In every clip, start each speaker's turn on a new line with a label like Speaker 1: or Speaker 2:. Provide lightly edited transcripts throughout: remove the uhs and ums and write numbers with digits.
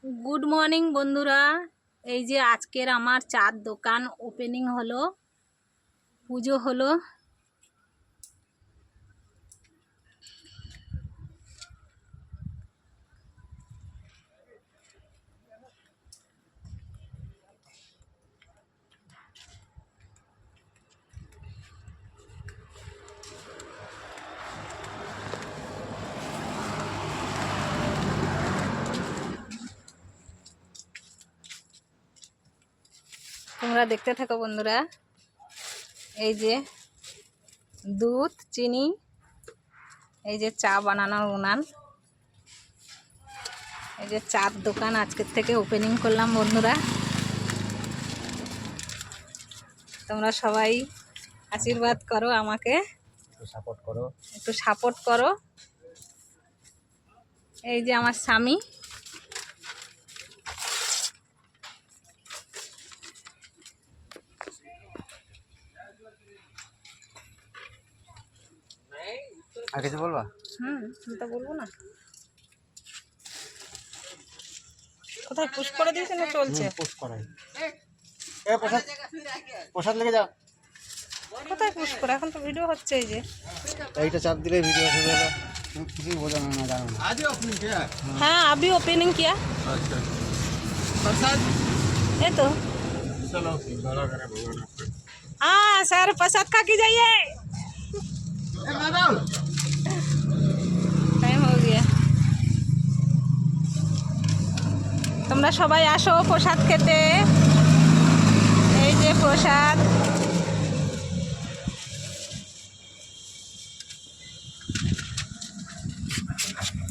Speaker 1: Good morning বন্ধুরা। এই যে আজকের আমার চার দোকান ওপেনিং হলো, পুজো হলো। তোমরা দেখতে থাকো বন্ধুরা। এই যে দুধ, চিনি, এই যে চা বানানোর উনান, এই যে চার দোকান আজকের থেকে ওপেনিং করলাম বন্ধুরা। তোমরা সবাই আশীর্বাদ করো, আমাকে একটু সাপোর্ট করো। এই যে আমার স্বামী,
Speaker 2: আর কিছু বলবা?
Speaker 1: আমি তো বলবো না। কোথায় পুশ করে দিয়েছে না চলছে?
Speaker 2: পুশ করাই। প্রসাদ লেগে যাও।
Speaker 1: কোথায় পুশ করে? এখন তো ভিডিও হচ্ছে। এই যে
Speaker 2: এইটা চাপ দিলে ভিডিও শুরু হলো। কিছু বোঝা না, জানো না।
Speaker 3: आज ओपनिंग किया है।
Speaker 1: हाँ अभी ओपनिंग किया।
Speaker 3: अच्छा प्रसाद
Speaker 1: ये तो
Speaker 3: चलो भला करे भगवान आपको।
Speaker 1: हाँ सर प्रसाद खा के जाइए।
Speaker 3: ए माधव
Speaker 1: टाइम हो गया। তোমরা সবাই আসো প্রসাদ খেতে। এই যে প্রসাদ।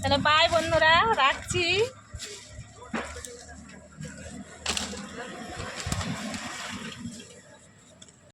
Speaker 1: তাহলে বাই বন্ধুরা, রাখছি।